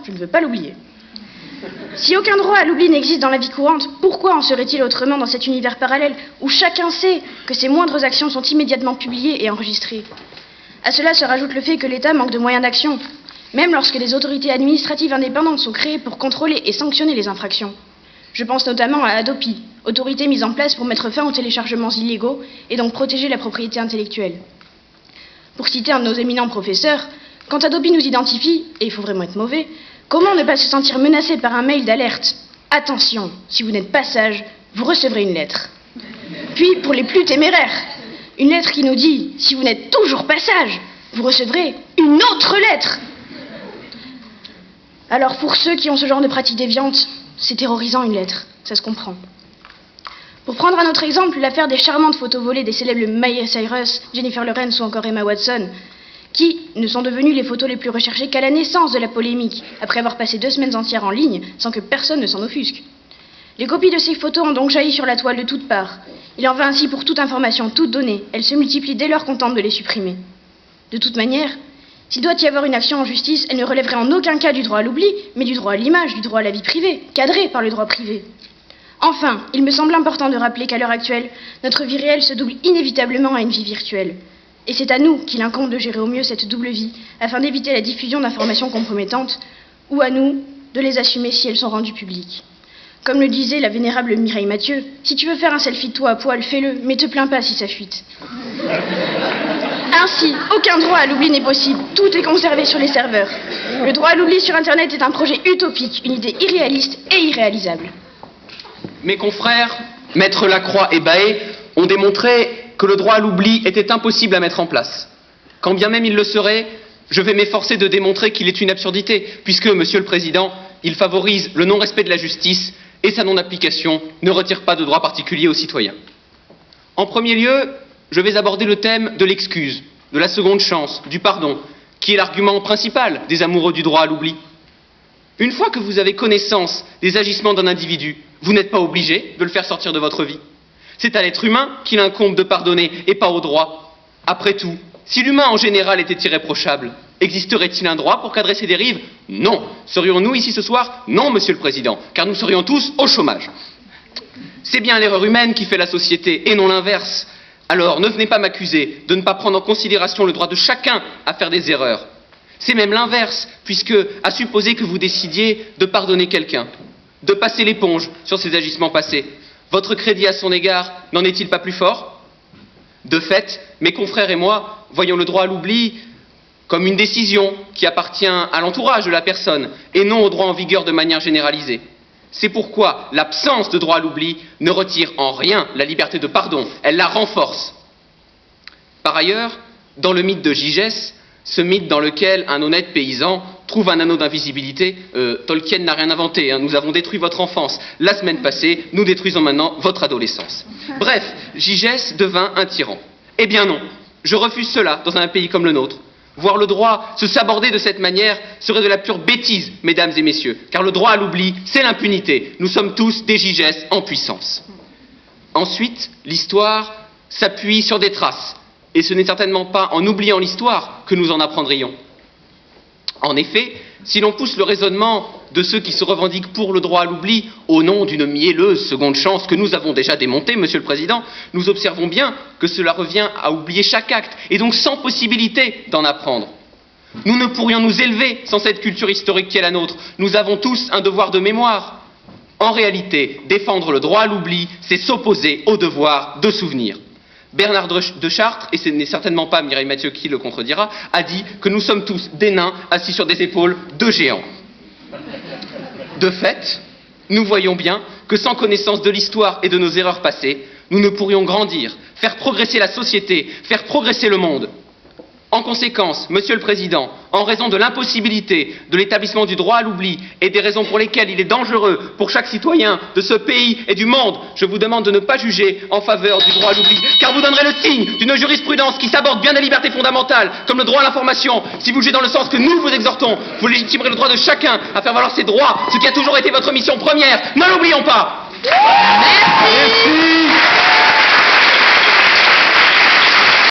je ne veux pas l'oublier. Si aucun droit à l'oubli n'existe dans la vie courante, pourquoi en serait-il autrement dans cet univers parallèle où chacun sait que ses moindres actions sont immédiatement publiées et enregistrées? À cela se rajoute le fait que l'État manque de moyens d'action, même lorsque les autorités administratives indépendantes sont créées pour contrôler et sanctionner les infractions. Je pense notamment à Hadopi, autorité mise en place pour mettre fin aux téléchargements illégaux et donc protéger la propriété intellectuelle. Pour citer un de nos éminents professeurs, quand Hadopi nous identifie, et il faut vraiment être mauvais, comment ne pas se sentir menacé par un mail d'alerte? Attention, si vous n'êtes pas sage, vous recevrez une lettre. Puis, pour les plus téméraires, une lettre qui nous dit, si vous n'êtes toujours pas sage, vous recevrez une autre lettre. Alors, pour ceux qui ont ce genre de pratique déviante, c'est terrorisant une lettre, ça se comprend. Pour prendre un autre exemple, l'affaire des charmantes photos volées des célèbres Miley Cyrus, Jennifer Lawrence ou encore Emma Watson, qui ne sont devenues les photos les plus recherchées qu'à la naissance de la polémique, après avoir passé 2 semaines entières en ligne sans que personne ne s'en offusque. Les copies de ces photos ont donc jailli sur la toile de toutes parts. Il en va ainsi pour toute information, toute donnée. Elles se multiplient dès lors qu'on tente de les supprimer. De toute manière, s'il doit y avoir une action en justice, elle ne relèverait en aucun cas du droit à l'oubli, mais du droit à l'image, du droit à la vie privée, cadré par le droit privé. Enfin, il me semble important de rappeler qu'à l'heure actuelle, notre vie réelle se double inévitablement à une vie virtuelle. Et c'est à nous qu'il incombe de gérer au mieux cette double vie, afin d'éviter la diffusion d'informations compromettantes, ou à nous de les assumer si elles sont rendues publiques. Comme le disait la vénérable Mireille Mathieu, si tu veux faire un selfie de toi à poil, fais-le, mais te plains pas si ça fuite. Ainsi, aucun droit à l'oubli n'est possible, tout est conservé sur les serveurs. Le droit à l'oubli sur Internet est un projet utopique, une idée irréaliste et irréalisable. Mes confrères, Maître Lacroix et Baé, ont démontré que le droit à l'oubli était impossible à mettre en place. Quand bien même il le serait, je vais m'efforcer de démontrer qu'il est une absurdité, puisque, Monsieur le Président, il favorise le non-respect de la justice et sa non-application ne retire pas de droit particulier aux citoyens. En premier lieu, je vais aborder le thème de l'excuse, de la seconde chance, du pardon, qui est l'argument principal des amoureux du droit à l'oubli. Une fois que vous avez connaissance des agissements d'un individu, vous n'êtes pas obligé de le faire sortir de votre vie. C'est à l'être humain qu'il incombe de pardonner et pas au droit. Après tout, si l'humain en général était irréprochable, existerait-il un droit pour cadrer ces dérives? Non. Serions-nous ici ce soir? Non, Monsieur le Président, car nous serions tous au chômage. C'est bien l'erreur humaine qui fait la société et non l'inverse. Alors ne venez pas m'accuser de ne pas prendre en considération le droit de chacun à faire des erreurs. C'est même l'inverse, puisque, à supposer que vous décidiez de pardonner quelqu'un, de passer l'éponge sur ses agissements passés, votre crédit à son égard n'en est-il pas plus fort? De fait, mes confrères et moi voyons le droit à l'oubli comme une décision qui appartient à l'entourage de la personne et non au droit en vigueur de manière généralisée. C'est pourquoi l'absence de droit à l'oubli ne retire en rien la liberté de pardon, elle la renforce. Par ailleurs, dans le mythe de Gigès, ce mythe dans lequel un honnête paysan trouve un anneau d'invisibilité, Tolkien n'a rien inventé, nous avons détruit votre enfance la semaine passée, nous détruisons maintenant votre adolescence. Bref, Gigès devint un tyran. Eh bien non, je refuse cela dans un pays comme le nôtre. Voir le droit se saborder de cette manière serait de la pure bêtise, mesdames et messieurs, car le droit à l'oubli, c'est l'impunité. Nous sommes tous des Gigès en puissance. Ensuite, l'histoire s'appuie sur des traces. Et ce n'est certainement pas en oubliant l'histoire que nous en apprendrions. En effet, si l'on pousse le raisonnement de ceux qui se revendiquent pour le droit à l'oubli au nom d'une mielleuse seconde chance que nous avons déjà démontée, Monsieur le Président, nous observons bien que cela revient à oublier chaque acte, et donc sans possibilité d'en apprendre. Nous ne pourrions nous élever sans cette culture historique qui est la nôtre. Nous avons tous un devoir de mémoire. En réalité, défendre le droit à l'oubli, c'est s'opposer au devoir de souvenir. Bernard de Chartres, et ce n'est certainement pas Mireille Mathieu qui le contredira, a dit que nous sommes tous des nains assis sur des épaules de géants. De fait, nous voyons bien que sans connaissance de l'histoire et de nos erreurs passées, nous ne pourrions grandir, faire progresser la société, faire progresser le monde. En conséquence, Monsieur le Président, en raison de l'impossibilité de l'établissement du droit à l'oubli et des raisons pour lesquelles il est dangereux pour chaque citoyen de ce pays et du monde, je vous demande de ne pas juger en faveur du droit à l'oubli, car vous donnerez le signe d'une jurisprudence qui s'aborde bien des libertés fondamentales, comme le droit à l'information. Si vous jugez dans le sens que nous vous exhortons, vous légitimerez le droit de chacun à faire valoir ses droits, ce qui a toujours été votre mission première. Ne l'oublions pas. Merci.